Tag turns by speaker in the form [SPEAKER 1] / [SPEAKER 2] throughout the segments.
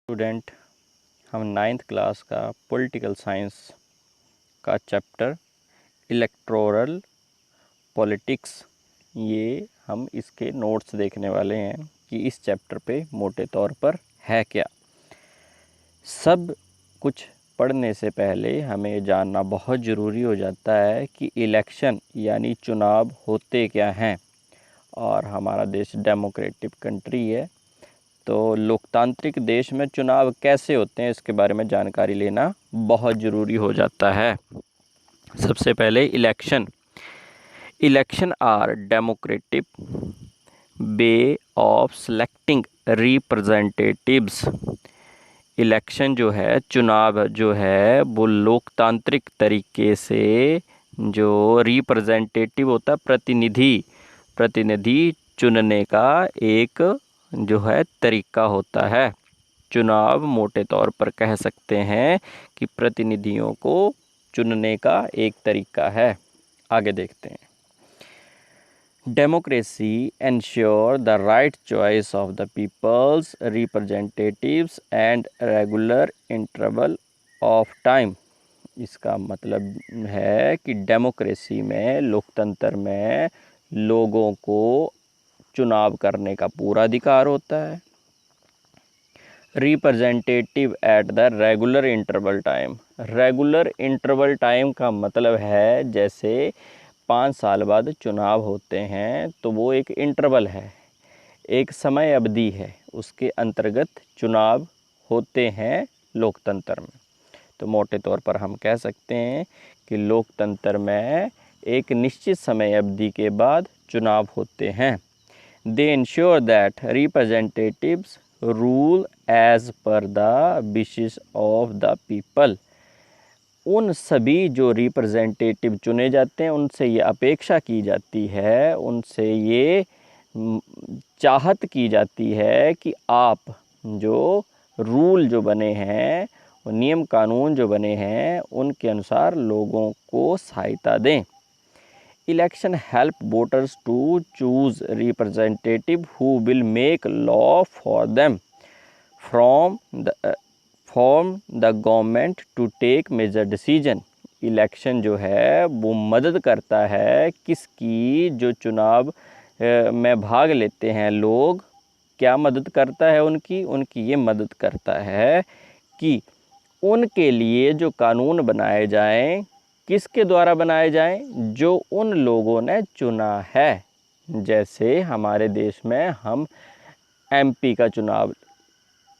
[SPEAKER 1] Student, हम 9th class का political science का चैप्टर इलेक्टोरल पॉलिटिक्स ये हम इसके नोट्स देखने वाले हैं कि इस चैप्टर पे मोटे तौर पर है क्या। सब कुछ पढ़ने से पहले हमें जानना बहुत ज़रूरी हो जाता है कि इलेक्शन यानी चुनाव होते क्या हैं। और हमारा देश डेमोक्रेटिक कंट्री है, तो लोकतांत्रिक देश में चुनाव कैसे होते हैं इसके बारे में जानकारी लेना बहुत ज़रूरी हो जाता है। सबसे पहले election are democratic way of selecting representatives. Election जो है, चुनाव जो है, वो लोकतांत्रिक तरीके से जो रिप्रेजेंटेटिव होता है, प्रतिनिधि चुनने का एक जो है तरीका होता है। चुनाव मोटे तौर पर कह सकते हैं कि प्रतिनिधियों को चुनने का एक तरीका है। आगे देखते हैं। Democracy ensure the right choice of the people's representatives and regular interval of time. इसका मतलब है कि डेमोक्रेसी में, लोकतंत्र में लोगों को चुनाव करने का पूरा अधिकार होता है। Representative at the regular interval time का मतलब है जैसे 5 साल बाद चुनाव होते हैं तो वो एक इंटरवल है, एक समय अवधि है, उसके अंतर्गत चुनाव होते हैं लोकतंत्र में। तो मोटे तौर पर हम कह सकते हैं कि लोकतंत्र में एक निश्चित समय अवधि के बाद चुनाव होते हैं। They ensure that representatives rule as per the wishes of the people. उन सभी जो रिप्रेजेंटेटिव चुने जाते हैं उनसे ये अपेक्षा की जाती है, उनसे ये चाहत की जाती है कि आप जो रूल जो बने हैं, नियम कानून जो बने हैं, उनके अनुसार लोगों को सहायता दें। Election help voters to choose representative who will make law for them from the government to take major decision. Election जो है वो मदद करता है किसकी, जो चुनाव में भाग लेते हैं लोग, क्या मदद करता है उनकी ये मदद करता है कि उनके लिए जो कानून बनाए जाएं, किसके द्वारा बनाए जाएं, जो उन लोगों ने चुना है। जैसे हमारे देश में हम एमपी का चुनाव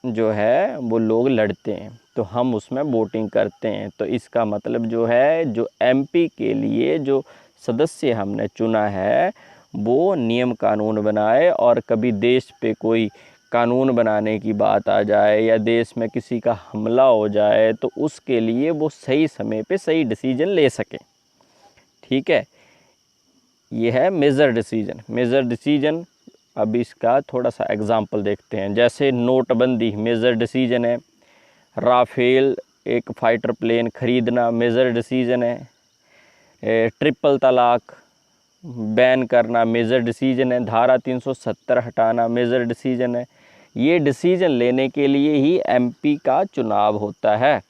[SPEAKER 1] जो है वो लोग लड़ते हैं तो हम उसमें वोटिंग करते हैं। तो इसका मतलब जो है, जो एमपी के लिए जो सदस्य हमने चुना है वो नियम कानून बनाए, और कभी देश पे कोई कानून बनाने की बात आ जाए या देश में किसी का हमला हो जाए तो उसके लिए वो सही समय पे सही डिसीजन ले सके। ठीक है, ये है मेजर डिसीजन। अब इसका थोड़ा सा एग्जांपल देखते हैं। जैसे नोटबंदी मेजर डिसीजन है, राफेल एक फाइटर प्लेन खरीदना मेजर डिसीजन है, ट्रिपल तलाक बैन करना मेजर डिसीजन है, धारा 370 हटाना मेजर डिसीजन है। ये डिसीजन लेने के लिए ही एमपी का चुनाव होता है।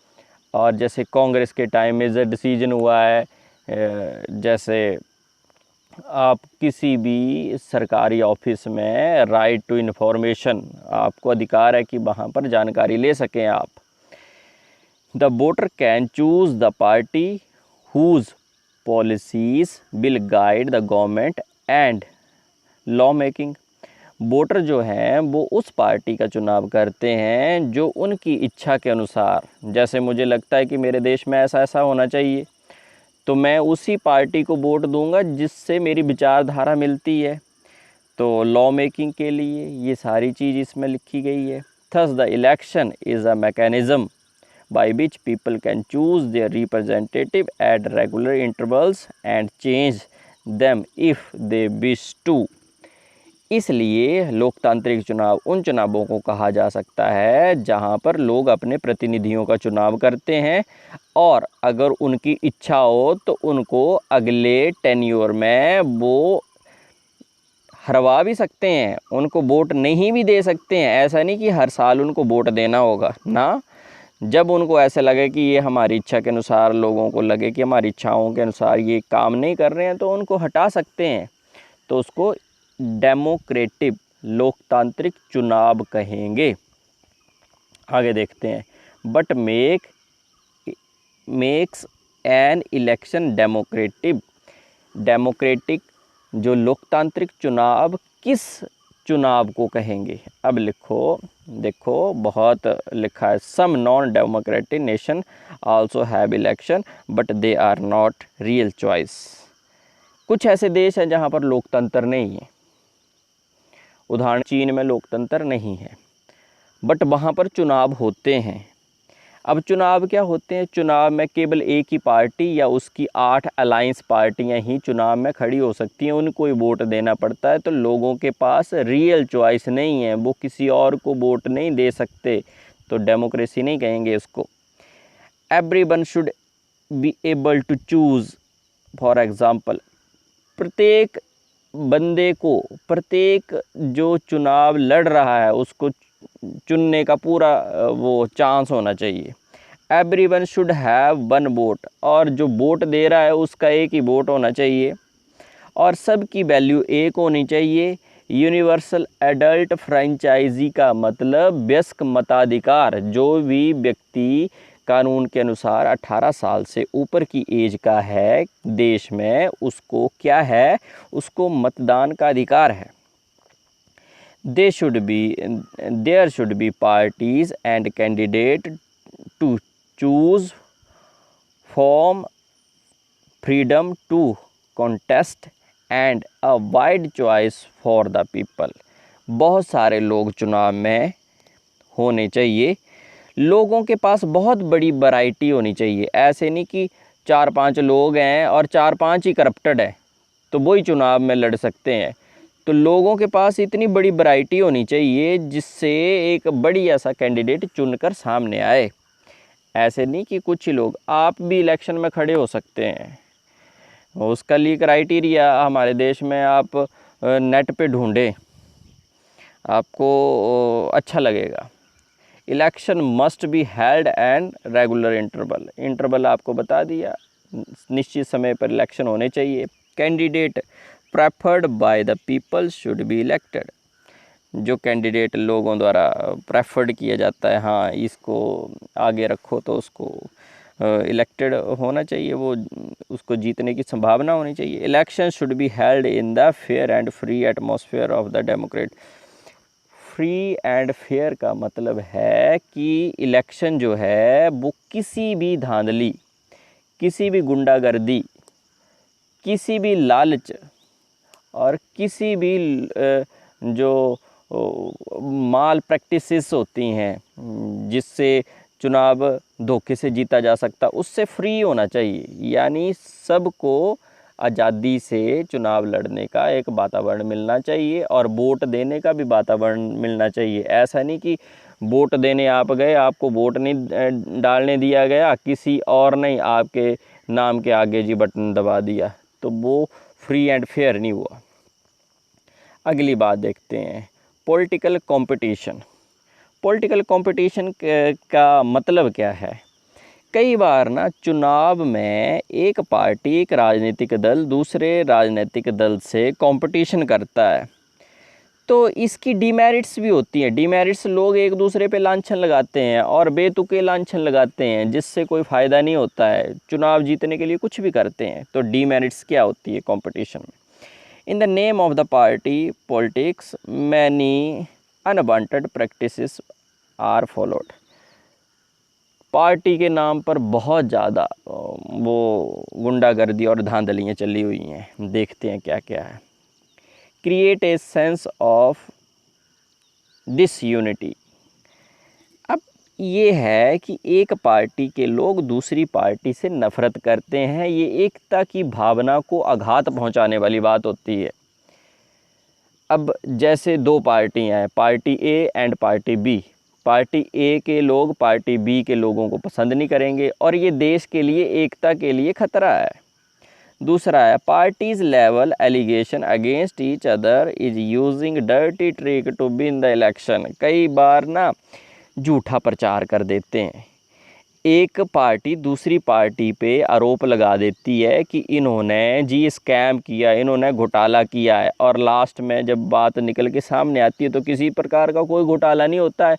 [SPEAKER 1] और जैसे कांग्रेस के टाइम मेजर डिसीजन हुआ है, जैसे आप किसी भी सरकारी ऑफिस में राइट टू इन्फॉर्मेशन, आपको अधिकार है कि वहाँ पर जानकारी ले सकें आप। The voter can choose the party whose policies will guide the government and law making. Voter जो हैं वो उस पार्टी का चुनाव करते हैं जो उनकी इच्छा के अनुसार, जैसे मुझे लगता है कि मेरे देश में ऐसा ऐसा होना चाहिए तो मैं उसी पार्टी को वोट दूंगा जिससे मेरी विचारधारा मिलती है। तो लॉ मेकिंग के लिए ये सारी चीज़ इसमें लिखी गई है। Thus the election is a mechanism by which people can choose their representative at regular intervals and change them if they wish to। इसलिए लोकतांत्रिक चुनाव उन चुनावों को कहा जा सकता है जहां पर लोग अपने प्रतिनिधियों का चुनाव करते हैं और अगर उनकी इच्छा हो तो उनको अगले टेन्योर में वो हरवा भी सकते हैं, उनको वोट नहीं भी दे सकते हैं। ऐसा नहीं कि हर साल उनको वोट देना होगा ना। जब उनको ऐसे लगे कि ये हमारी इच्छा के अनुसार, लोगों को लगे कि हमारी इच्छाओं के अनुसार ये काम नहीं कर रहे हैं, तो उनको हटा सकते हैं। तो उसको डेमोक्रेटिक, लोकतांत्रिक चुनाव कहेंगे। आगे देखते हैं। But makes an election democratic जो लोकतांत्रिक चुनाव किस चुनाव को कहेंगे? अब देखो बहुत लिखा है। Some non democratic nation also have election but they are not real choice. कुछ ऐसे देश हैं जहाँ पर लोकतंत्र नहीं है। उदाहरण, चीन में लोकतंत्र नहीं है, बट वहाँ पर चुनाव होते हैं। अब चुनाव क्या होते हैं? चुनाव में केवल एक ही पार्टी या उसकी 8 अलायंस पार्टियां ही चुनाव में खड़ी हो सकती हैं, उनको ही वोट देना पड़ता है। तो लोगों के पास रियल चॉइस नहीं है, वो किसी और को वोट नहीं दे सकते, तो डेमोक्रेसी नहीं कहेंगे इसको। Everyone should be able to choose, for example, प्रत्येक बंदे को, प्रत्येक जो चुनाव लड़ रहा है उसको चुनने का पूरा वो चांस होना चाहिए। Everyone should have one vote, और जो वोट दे रहा है उसका एक ही वोट होना चाहिए। और सबकी वैल्यू एक होनी चाहिए। यूनिवर्सल एडल्ट फ्रेंचाइजी का मतलब वयस्क मताधिकार। जो भी व्यक्ति कानून के अनुसार 18 साल से ऊपर की एज का है देश में, उसको क्या है? उसको मतदान का अधिकार है। There should be parties and candidate to choose from freedom to contest and a wide choice for the people. बहुत सारे लोग चुनाव में होने चाहिए। लोगों के पास बहुत बड़ी वैरायटी होनी चाहिए। ऐसे नहीं कि 4-5 लोग हैं और 4-5 ही करप्टेड है तो वही चुनाव में लड़ सकते हैं। तो लोगों के पास इतनी बड़ी वैरायटी होनी चाहिए जिससे एक बड़ी ऐसा कैंडिडेट चुनकर सामने आए। ऐसे नहीं कि कुछ ही लोग, आप भी इलेक्शन में खड़े हो सकते हैं। उसका लिए क्राइटेरिया हमारे देश में आप नेट पे ढूंढें, आपको अच्छा लगेगा। Election must be held and regular interval आपको बता दिया, निश्चित समय पर इलेक्शन होने चाहिए। Candidate preferred by the people should be elected. जो कैंडिडेट लोगों द्वारा प्रेफर्ड किया जाता है, हाँ इसको आगे रखो, तो उसको इलेक्टेड होना चाहिए, वो उसको जीतने की संभावना होनी चाहिए। Election should be held in the fair and free atmosphere of the Democrat. Free and fair का मतलब है कि इलेक्शन जो है वो किसी भी धांधली, किसी भी गुंडागर्दी, किसी भी लालच और किसी भी जो माल प्रैक्टिसेस होती हैं जिससे चुनाव धोखे से जीता जा सकता, उससे फ्री होना चाहिए। यानी सबको आज़ादी से चुनाव लड़ने का एक वातावरण मिलना चाहिए और वोट देने का भी वातावरण मिलना चाहिए। ऐसा नहीं कि वोट देने आप गए, आपको वोट नहीं डालने दिया गया, किसी और ने आपके नाम के आगे जी बटन दबा दिया, तो वो फ्री एंड फेयर नहीं हुआ। अगली बात देखते हैं, पॉलिटिकल कंपटीशन। पॉलिटिकल कंपटीशन का मतलब क्या है? कई बार ना चुनाव में एक पार्टी, एक राजनीतिक दल दूसरे राजनीतिक दल से कंपटीशन करता है, तो इसकी डीमेरिट्स भी होती हैं। डीमेरिट्स, लोग एक दूसरे पे लांछन लगाते हैं और बेतुके लांछन लगाते हैं जिससे कोई फ़ायदा नहीं होता है, चुनाव जीतने के लिए कुछ भी करते हैं। तो डीमेरिट्स क्या होती है कंपटीशन में? In the name of the party politics many unwanted practices are followed. Party के नाम पर बहुत ज़्यादा वो गुंडागर्दी और धांधलियाँ चली हुई हैं। देखते हैं क्या क्या है। Create a sense of disunity. अब ये है कि एक पार्टी के लोग दूसरी पार्टी से नफ़रत करते हैं, ये एकता की भावना को आघात पहुंचाने वाली बात होती है। अब जैसे दो पार्टियां हैं, party A and party B. Party A के लोग पार्टी बी के लोगों को पसंद नहीं करेंगे और ये देश के लिए, एकता के लिए खतरा है। दूसरा है parties level allegation against each other is using dirty trick to win the election. कई बार ना झूठा प्रचार कर देते हैं, एक पार्टी दूसरी पार्टी पे आरोप लगा देती है कि इन्होंने जी स्कैम किया, इन्होंने घोटाला किया है, और लास्ट में जब बात निकल के सामने आती है तो किसी प्रकार का कोई घोटाला नहीं होता है।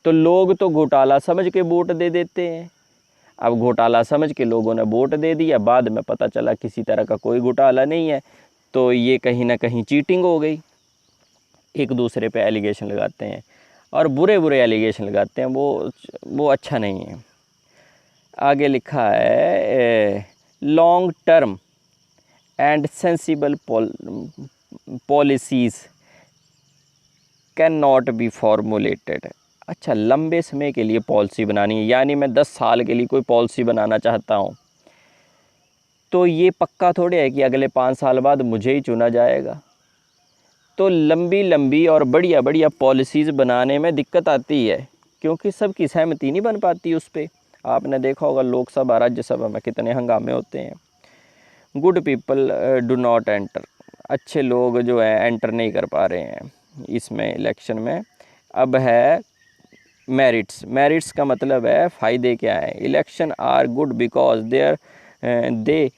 [SPEAKER 1] तो लोग तो घोटाला समझ के वोट दे देते हैं। अब घोटाला समझ के लोगों ने वोट दे दिया, बाद में पता चला किसी तरह का कोई घोटाला नहीं है, तो ये कहीं ना कहीं चीटिंग हो गई। एक दूसरे पे एलिगेशन लगाते हैं और बुरे बुरे एलिगेशन लगाते हैं, वो अच्छा नहीं है। आगे लिखा है long term and sensible policies can not be formulated. अच्छा, लंबे समय के लिए पॉलिसी बनानी है, यानी मैं 10 साल के लिए कोई पॉलिसी बनाना चाहता हूँ, तो ये पक्का थोड़े है कि अगले 5 साल बाद मुझे ही चुना जाएगा। तो लंबी लंबी और बढ़िया बढ़िया पॉलिसीज़ बनाने में दिक्कत आती है, क्योंकि सबकी सहमति नहीं बन पाती उस पर। आपने देखा होगा लोकसभा राज्यसभा में कितने हंगामे होते हैं। Good people do not enter, अच्छे लोग जो है एंटर नहीं कर पा रहे हैं इसमें इलेक्शन में। अब है मेरिट्स का मतलब है फ़ायदे क्या है। Election are good because they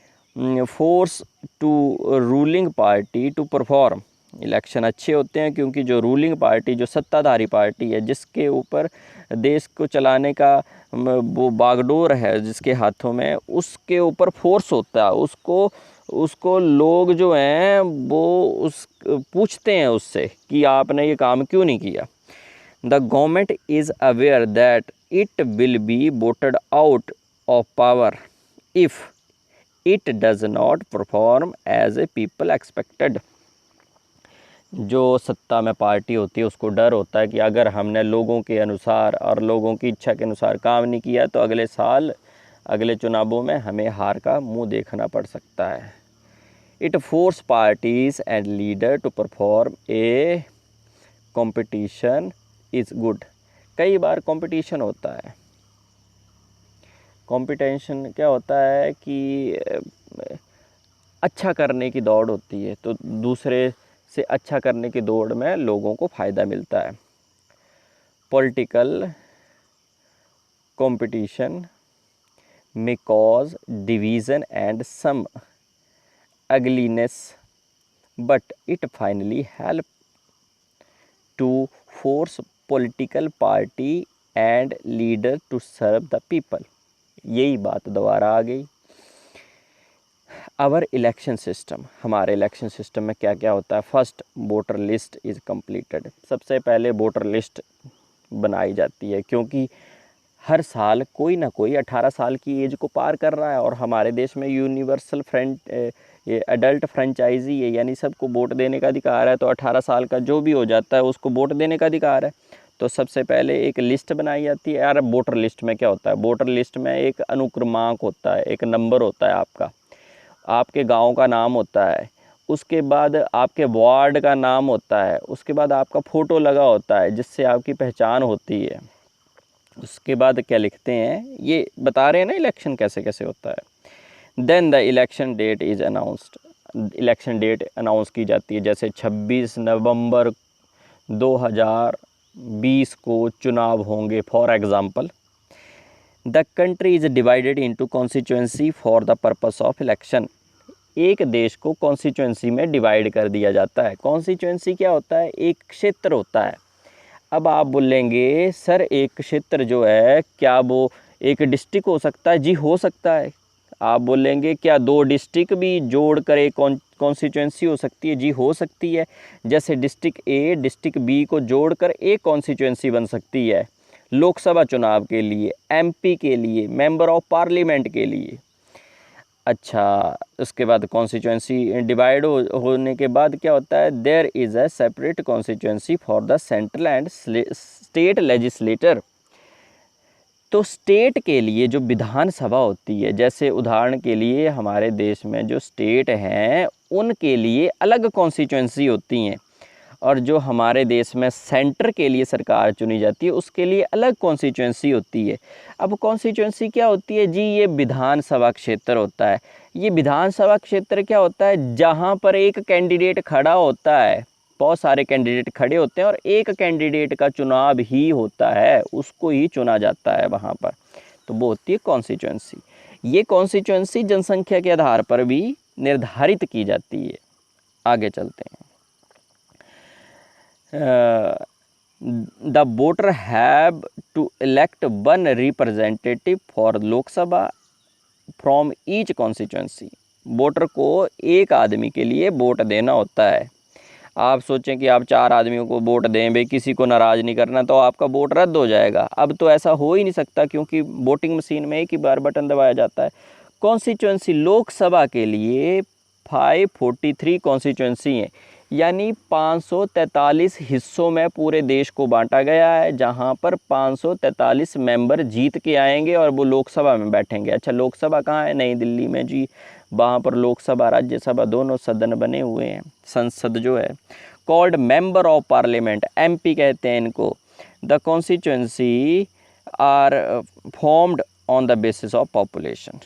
[SPEAKER 1] force to ruling party to perform. Election अच्छे होते हैं क्योंकि जो रूलिंग पार्टी, जो सत्ताधारी पार्टी है, जिसके ऊपर देश को चलाने का वो बागडोर है जिसके हाथों में, उसके ऊपर फोर्स होता है, उसको लोग जो हैं वो पूछते हैं उससे कि आपने ये काम क्यों नहीं किया। The government is aware that it will be voted out of power if it does not perform as a people expected. जो सत्ता में पार्टी होती है उसको डर होता है कि अगर हमने लोगों के अनुसार और लोगों की इच्छा के अनुसार काम नहीं किया तो अगले साल, अगले चुनावों में हमें हार का मुंह देखना पड़ सकता है। It force parties and leader to perform a competition is good. कई बार कंपटीशन होता है। कंपटीशन क्या होता है कि अच्छा करने की दौड़ होती है, तो दूसरे से अच्छा करने की दौड़ में लोगों को फ़ायदा मिलता है। Political competition may cause division and some ugliness, but it finally help to force political party and leader to serve the people। यही बात दोबारा आ गई। आवर इलेक्शन सिस्टम, हमारे इलेक्शन सिस्टम में क्या क्या होता है। First, voter list is completed. सबसे पहले वोटर लिस्ट बनाई जाती है, क्योंकि हर साल कोई ना कोई 18 साल की एज को पार कर रहा है, और हमारे देश में यूनिवर्सल एडल्ट फ्रेंचाइजी है, यानी सबको वोट देने का अधिकार है। तो 18 साल का जो भी हो जाता है उसको वोट देने का अधिकार है। तो सबसे पहले एक लिस्ट बनाई जाती है। यार, वोटर लिस्ट में क्या होता है? वोटर लिस्ट में एक अनुक्रमांक होता है, एक नंबर होता है आपका, आपके गांव का नाम होता है, उसके बाद आपके वार्ड का नाम होता है, उसके बाद आपका फ़ोटो लगा होता है जिससे आपकी पहचान होती है। उसके बाद क्या लिखते हैं, ये बता रहे हैं ना इलेक्शन कैसे कैसे होता है। Then the election date is announced. Election date announce की जाती है, जैसे 26 नवंबर 2020 को चुनाव होंगे for example. The country is divided into constituency for the purpose of election. एक देश को कॉन्स्टिट्यूंसी में डिवाइड कर दिया जाता है। कॉन्स्टिट्यूंसी क्या होता है? एक क्षेत्र होता है। अब आप बोलेंगे सर एक क्षेत्र जो है क्या वो एक डिस्ट्रिक्ट हो सकता है? जी हो सकता है। आप बोलेंगे क्या 2 डिस्ट्रिक्ट भी जोड़कर एक कॉन्स्टिट्यूंसी हो सकती है? जी हो सकती है। जैसे डिस्ट्रिक्ट ए डिस्ट्रिक्ट बी को जोड़कर एक कॉन्स्टिट्यूंसी बन सकती है लोकसभा चुनाव के लिए, एमपी के लिए, मेंबर ऑफ पार्लियामेंट के लिए। अच्छा, उसके बाद कॉन्स्टिट्यूंसी डिवाइड होने के बाद क्या होता है? There is a separate constituency for the central and state legislator. तो स्टेट के लिए जो विधानसभा होती है, जैसे उदाहरण के लिए हमारे देश में जो स्टेट हैं उनके लिए अलग कॉन्स्टिट्यूंसी होती हैं, और जो हमारे देश में सेंटर के लिए सरकार चुनी जाती है उसके लिए अलग कॉन्स्टिट्यूंसी होती है। अब कॉन्स्टिट्यूंसी क्या होती है जी? ये विधानसभा क्षेत्र होता है। ये विधानसभा क्षेत्र क्या होता है? जहाँ पर एक कैंडिडेट खड़ा होता है, बहुत सारे कैंडिडेट खड़े होते हैं और एक कैंडिडेट का चुनाव ही होता है, उसको ही चुना जाता है वहाँ पर, तो वो होती है कॉन्स्टिट्यूंसी। ये कॉन्स्टिट्यूंसी जनसंख्या के आधार पर भी निर्धारित की जाती है। आगे चलते हैं। The voter have to elect one representative for Lok Sabha from each constituency. Voter को एक आदमी के लिए वोट देना होता है। आप सोचें कि आप 4 आदमियों को वोट दें, भाई किसी को नाराज़ नहीं करना, तो आपका वोट रद्द हो जाएगा। अब तो ऐसा हो ही नहीं सकता, क्योंकि वोटिंग मशीन में एक ही बार बटन दबाया जाता है। कॉन्स्टिट्यूंसी लोकसभा के लिए 543 कॉन्स्टिट्यूंसी हैं, यानी 543 हिस्सों में पूरे देश को बांटा गया है, जहां पर 543 मेंबर जीत के आएंगे और वो लोकसभा में बैठेंगे। अच्छा, लोकसभा कहाँ है? नई दिल्ली में जी। वहाँ पर लोकसभा राज्यसभा दोनों सदन बने हुए हैं। संसद जो है called member of parliament, MP कहते हैं इनको। The constituency are formed on the basis of population.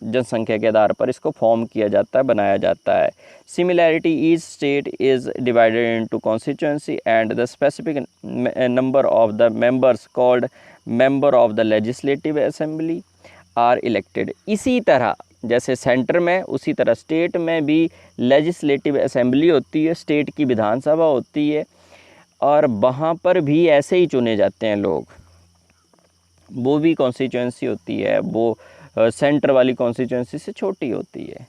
[SPEAKER 1] जनसंख्या के आधार पर इसको फॉर्म किया जाता है, बनाया जाता है। Similarity, each state is divided into constituency and the specific number of the members called member of the legislative assembly are elected. इसी तरह जैसे सेंटर में, उसी तरह स्टेट में भी लेजिस्लेटिव असेंबली होती है, स्टेट की विधानसभा होती है, और वहाँ पर भी ऐसे ही चुने जाते हैं लोग। वो भी कॉन्स्टिट्यूंसी होती है, वो सेंटर वाली कॉन्स्टिट्यूंसी से छोटी होती है।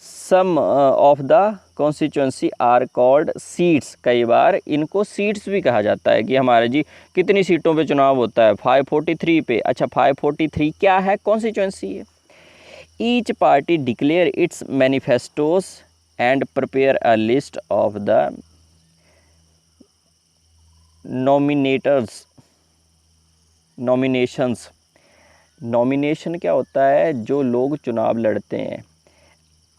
[SPEAKER 1] Sum of the constituency are called seats. कई बार इनको सीट्स भी कहा जाता है कि हमारे जी कितनी सीटों पे चुनाव होता है? 543 पे। अच्छा, 543 क्या है? कॉन्स्टिट्यूंसी है। Each party declare its manifestos and prepare a list of the nominations. Nomination क्या होता है? जो लोग चुनाव लड़ते हैं,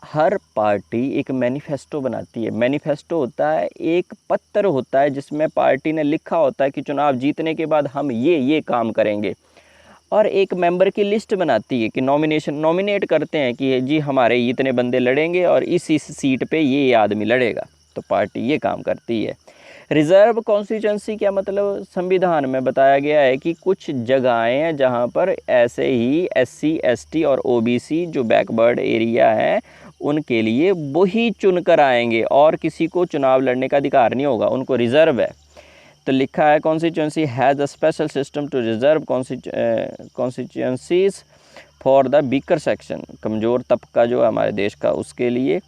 [SPEAKER 1] हर पार्टी एक मैनिफेस्टो बनाती है। मैनिफेस्टो होता है एक पत्र होता है जिसमें पार्टी ने लिखा होता है कि चुनाव जीतने के बाद हम ये काम करेंगे, और एक मेंबर की लिस्ट बनाती है कि नॉमिनेट करते हैं कि जी हमारे इतने बंदे लड़ेंगे और इस सीट पे ये आदमी लड़ेगा, तो पार्टी ये काम करती है। रिज़र्व कॉन्स्टिट्यूंसी क्या मतलब? संविधान में बताया गया है कि कुछ जगहें हैं जहां पर ऐसे ही SC ST और OBC जो बैकवर्ड एरिया है उनके लिए वही चुन कर आएंगे और किसी को चुनाव लड़ने का अधिकार नहीं होगा, उनको रिज़र्व है। तो लिखा है constituency has a special system to reserve constituencies for the weaker section, कमज़ोर तबका जो है हमारे देश का, उसके लिए।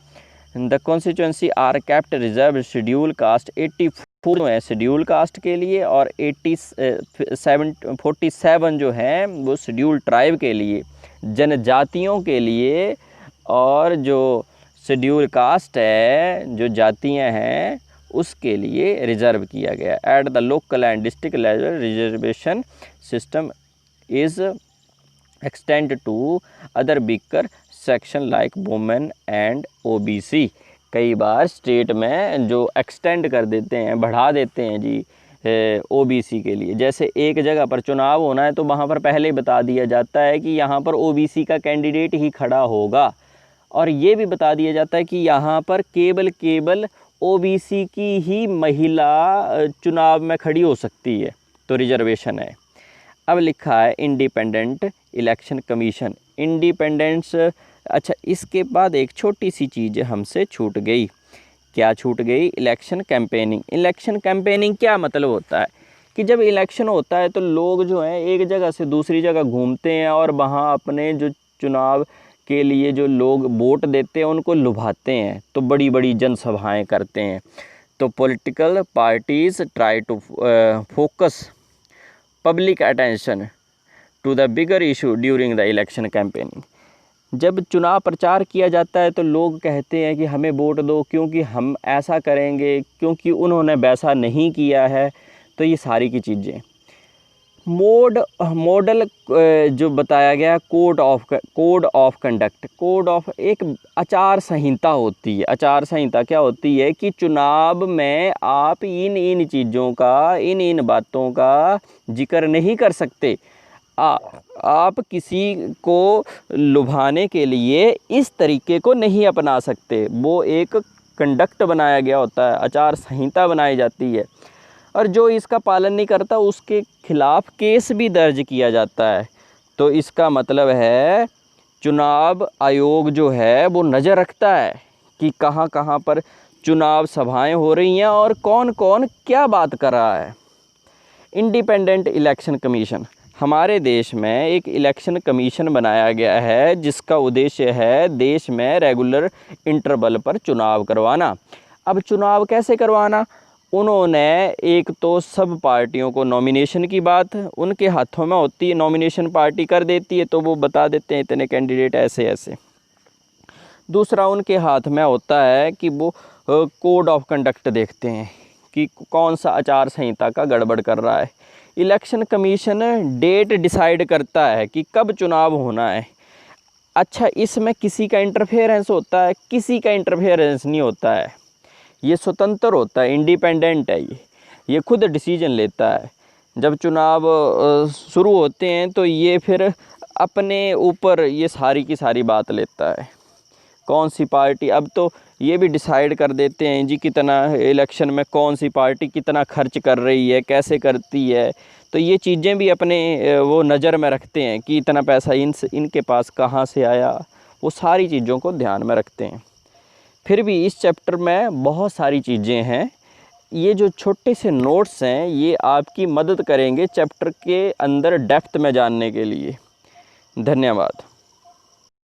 [SPEAKER 1] The constituency are kept reserve schedule caste 84 है शेड्यूल कास्ट के लिए, और 47 जो है वो शेड्यूल ट्राइब के लिए, जनजातियों के लिए। और जो शेड्यूल कास्ट है, जो जातियां हैं, उसके लिए रिजर्व किया गया। At the local and district level reservation system is extend to other weaker section like women and OBC। कई बार स्टेट में जो एक्सटेंड कर देते हैं, बढ़ा देते हैं जी OBC के लिए। जैसे एक जगह पर चुनाव होना है तो वहाँ पर पहले ही बता दिया जाता है कि यहाँ पर OBC का कैंडिडेट ही खड़ा होगा, और ये भी बता दिया जाता है कि यहाँ पर केवल OBC की ही महिला चुनाव में खड़ी हो सकती है, तो रिजर्वेशन है। अब लिखा है इंडिपेंडेंट इलेक्शन कमीशन, इंडिपेंडेंस। अच्छा, इसके बाद एक छोटी सी चीज़ हमसे छूट गई। क्या छूट गई? Election campaigning. इलेक्शन कैंपेनिंग क्या मतलब होता है कि जब इलेक्शन होता है तो लोग जो हैं एक जगह से दूसरी जगह घूमते हैं और वहाँ अपने जो चुनाव के लिए जो लोग वोट देते हैं उनको लुभाते हैं, तो बड़ी बड़ी जनसभाएं करते हैं। तो political parties try to focus public attention to the bigger issue during the election campaigning. जब चुनाव प्रचार किया जाता है तो लोग कहते हैं कि हमें वोट दो क्योंकि हम ऐसा करेंगे, क्योंकि उन्होंने वैसा नहीं किया है। तो ये सारी की चीज़ें मॉडल जो बताया गया code of conduct, code of एक आचार संहिता होती है। आचार संहिता क्या होती है कि चुनाव में आप इन चीज़ों का, इन बातों का जिक्र नहीं कर सकते। आप किसी को लुभाने के लिए इस तरीके को नहीं अपना सकते। वो एक कंडक्ट बनाया गया होता है, आचार संहिता बनाई जाती है, और जो इसका पालन नहीं करता उसके खिलाफ केस भी दर्ज किया जाता है। तो इसका मतलब है चुनाव आयोग जो है वो नज़र रखता है कि कहाँ कहाँ पर चुनाव सभाएं हो रही हैं और कौन कौन क्या बात कर रहा है। इंडिपेंडेंट इलेक्शन कमीशन, हमारे देश में एक इलेक्शन कमीशन बनाया गया है जिसका उद्देश्य है देश में रेगुलर इंटरवल पर चुनाव करवाना। अब चुनाव कैसे करवाना, उन्होंने एक तो सब पार्टियों को नॉमिनेशन की बात उनके हाथों में होती है, नॉमिनेशन पार्टी कर देती है तो वो बता देते हैं इतने कैंडिडेट ऐसे ऐसे। दूसरा उनके हाथ में होता है कि वो कोड ऑफ कंडक्ट देखते हैं कि कौन सा आचार संहिता का गड़बड़ कर रहा है। इलेक्शन कमीशन डेट डिसाइड करता है कि कब चुनाव होना है। अच्छा, इसमें किसी का इंटरफेरेंस होता है? किसी का इंटरफेरेंस नहीं होता है, ये स्वतंत्र होता है, इंडिपेंडेंट है, ये खुद डिसीजन लेता है। जब चुनाव शुरू होते हैं तो ये फिर अपने ऊपर ये सारी की सारी बात लेता है, कौन सी पार्टी। अब तो ये भी डिसाइड कर देते हैं जी कितना इलेक्शन में कौन सी पार्टी कितना खर्च कर रही है, कैसे करती है। तो ये चीज़ें भी अपने वो नज़र में रखते हैं कि इतना पैसा इनके पास कहाँ से आया, वो सारी चीज़ों को ध्यान में रखते हैं। फिर भी इस चैप्टर में बहुत सारी चीज़ें हैं, ये जो छोटे से नोट्स हैं ये आपकी मदद करेंगे चैप्टर के अंदर डेप्थ में जानने के लिए। धन्यवाद।